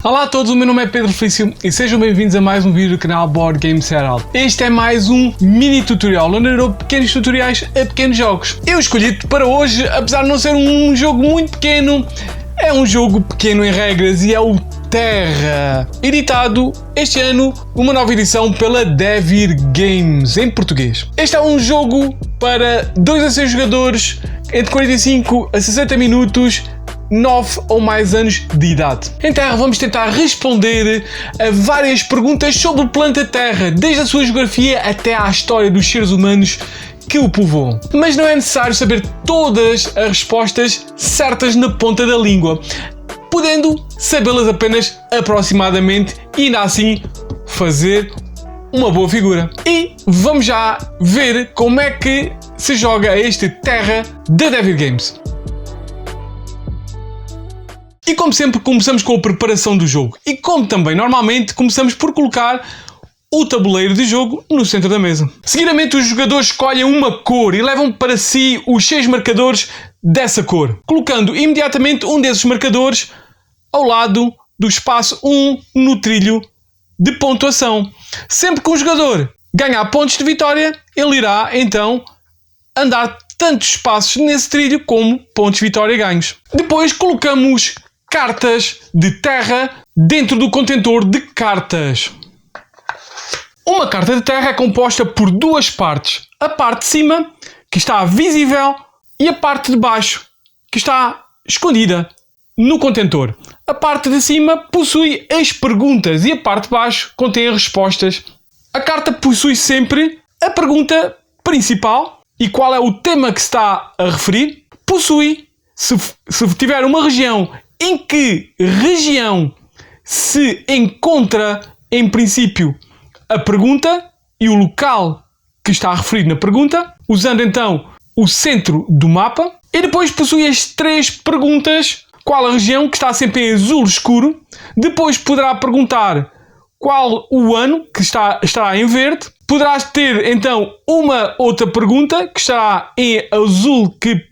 Olá a todos, o meu nome é Pedro Felício e sejam bem-vindos a mais um vídeo do canal Board Games Herald. Este é mais um mini tutorial onde eu dou pequenos tutoriais a pequenos jogos. Eu escolhi para hoje, apesar de não ser um jogo muito pequeno, é um jogo pequeno em regras e é o Terra, editado este ano, uma nova edição pela Devir Games em português. Este é um jogo para 2 a 6 jogadores entre 45 a 60 minutos, 9 ou mais anos de idade. Em Terra vamos tentar responder a várias perguntas sobre o planeta Terra, desde a sua geografia até à história dos seres humanos que o povoam. Mas não é necessário saber todas as respostas certas na ponta da língua, podendo sabê-las apenas aproximadamente e ainda assim fazer uma boa figura. E vamos já ver como é que se joga este Terra da Devir Games. E como sempre começamos com a preparação do jogo. E como também normalmente começamos por colocar o tabuleiro de jogo no centro da mesa. Seguidamente os jogadores escolhem uma cor e levam para si os 6 marcadores dessa cor, colocando imediatamente um desses marcadores ao lado do espaço 1 no trilho de pontuação. Sempre que um jogador ganhar pontos de vitória, ele irá então andar tantos espaços nesse trilho como pontos de vitória ganhos. Depois colocamos cartas de terra dentro do contentor de cartas. Uma carta de terra é composta por 2 partes. A parte de cima, que está visível, e a parte de baixo, que está escondida no contentor. A parte de cima possui as perguntas e a parte de baixo contém as respostas. A carta possui sempre a pergunta principal e qual é o tema que se está a referir. Possui, se tiver uma região, em que região se encontra, em princípio, a pergunta e o local que está referido na pergunta, usando então o centro do mapa. E depois possui as 3 perguntas: qual a região, que está sempre em azul escuro. Depois poderá perguntar qual o ano, que estará em verde. Poderás ter então uma outra pergunta que estará em azul, que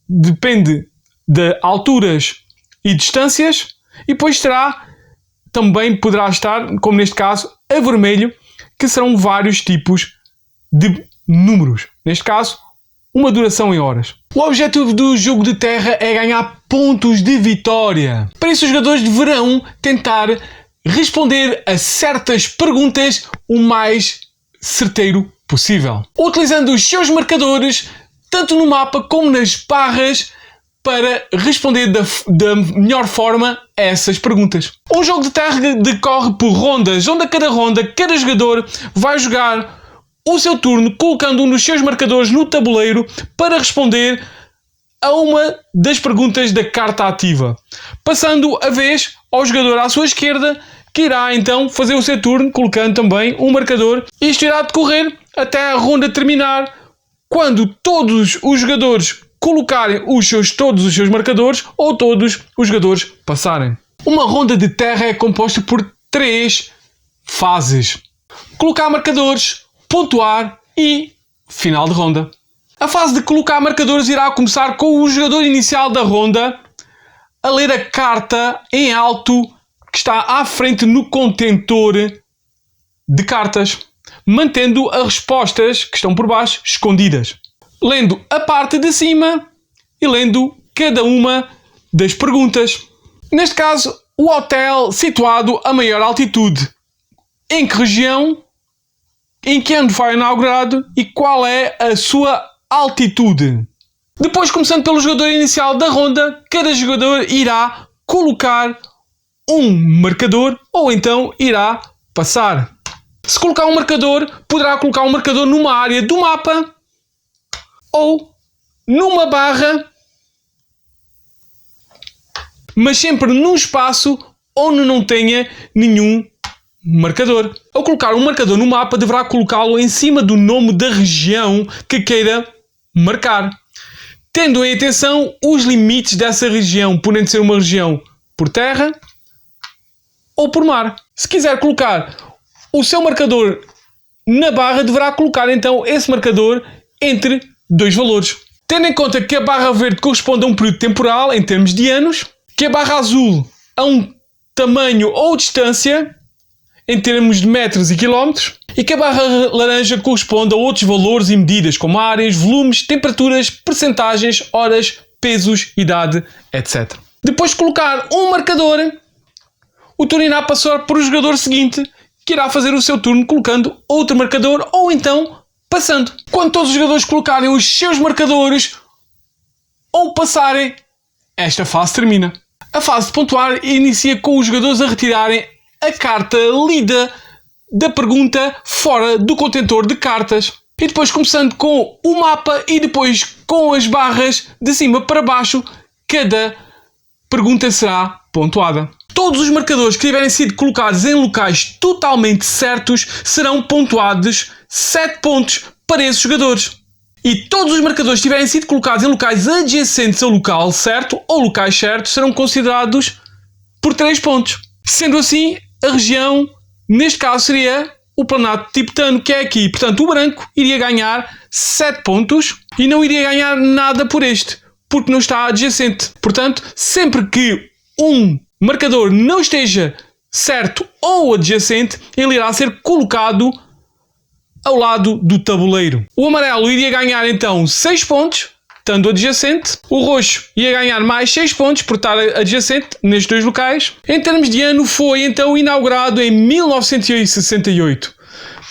depende de alturas e distâncias. E depois também poderá estar, como neste caso, a vermelho, que serão vários tipos de números. Neste caso, uma duração em horas. O objetivo do jogo de terra é ganhar pontos de vitória. Para isso, os jogadores deverão tentar responder a certas perguntas o mais certeiro possível, utilizando os seus marcadores, tanto no mapa como nas barras, para responder da melhor forma a essas perguntas. Um jogo de terra decorre por rondas, onde a cada ronda, cada jogador vai jogar o seu turno, colocando um dos seus marcadores no tabuleiro para responder a uma das perguntas da carta ativa, passando a vez ao jogador à sua esquerda, que irá então fazer o seu turno, colocando também um marcador. Isto irá decorrer até a ronda terminar, quando todos os jogadores colocarem todos os seus marcadores ou todos os jogadores passarem. Uma ronda de terra é composta por 3 fases: colocar marcadores, pontuar e final de ronda. A fase de colocar marcadores irá começar com o jogador inicial da ronda a ler a carta em alto que está à frente no contentor de cartas, mantendo as respostas que estão por baixo escondidas, lendo a parte de cima e lendo cada uma das perguntas. Neste caso, o hotel situado a maior altitude, em que região, em que ano foi inaugurado e qual é a sua altitude. Depois, começando pelo jogador inicial da ronda, cada jogador irá colocar um marcador ou então irá passar. Se colocar um marcador, poderá colocar um marcador numa área do mapa ou numa barra, mas sempre num espaço onde não tenha nenhum marcador. Ao colocar um marcador no mapa, deverá colocá-lo em cima do nome da região que queira marcar, tendo em atenção os limites dessa região, podendo ser uma região por terra ou por mar. Se quiser colocar o seu marcador na barra, deverá colocar então esse marcador entre 2 valores. Tendo em conta que a barra verde corresponde a um período temporal em termos de anos, que a barra azul a um tamanho ou distância em termos de metros e quilómetros, e que a barra laranja corresponde a outros valores e medidas como áreas, volumes, temperaturas, percentagens, horas, pesos, idade, etc. Depois de colocar um marcador, o turno irá passar para o jogador seguinte, que irá fazer o seu turno colocando outro marcador ou então passando. Quando todos os jogadores colocarem os seus marcadores ou passarem, esta fase termina. A fase de pontuar inicia com os jogadores a retirarem a carta lida da pergunta fora do contentor de cartas. E depois, começando com o mapa e depois com as barras de cima para baixo, cada pergunta será pontuada. Todos os marcadores que tiverem sido colocados em locais totalmente certos serão pontuados 7 pontos para esses jogadores. E todos os marcadores que tiverem sido colocados em locais adjacentes ao local certo ou locais certos serão considerados por 3 pontos. Sendo assim, a região, neste caso, seria o planato tibetano, que é aqui. Portanto, o branco iria ganhar 7 pontos e não iria ganhar nada por este, porque não está adjacente. Portanto, sempre que um marcador não esteja certo ou adjacente, ele irá ser colocado ao lado do tabuleiro. O amarelo iria ganhar então 6 pontos, estando adjacente. O roxo ia ganhar mais 6 pontos por estar adjacente nestes dois locais. Em termos de ano, foi então inaugurado em 1968.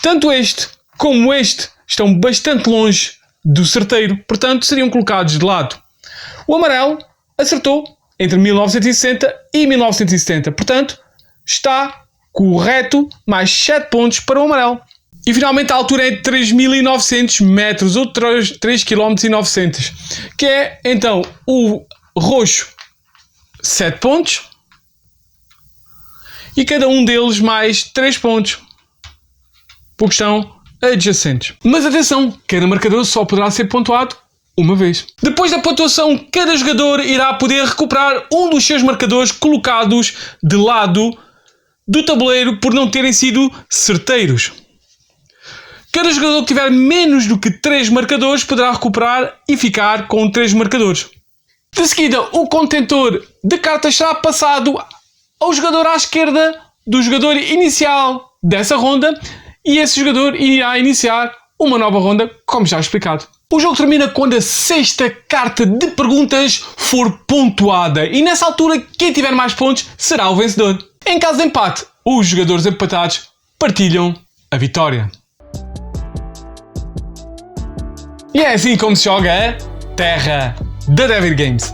Tanto este como este estão bastante longe do certeiro, portanto seriam colocados de lado. O amarelo acertou entre 1960 e 1970, portanto está correto, mais 7 pontos para o amarelo. E finalmente a altura é de 3.900 metros, ou 3,9 km, que é então o roxo 7 pontos e cada um deles mais 3 pontos, porque estão adjacentes. Mas atenção, cada marcador só poderá ser pontuado uma vez. Depois da pontuação, cada jogador irá poder recuperar um dos seus marcadores colocados de lado do tabuleiro por não terem sido certeiros. Cada jogador que tiver menos do que 3 marcadores poderá recuperar e ficar com 3 marcadores. De seguida, o contentor de cartas será passado ao jogador à esquerda do jogador inicial dessa ronda e esse jogador irá iniciar uma nova ronda, como já explicado. O jogo termina quando a 6ª carta de perguntas for pontuada e nessa altura quem tiver mais pontos será o vencedor. Em caso de empate, os jogadores empatados partilham a vitória. E é assim como se joga a Terra da David Games.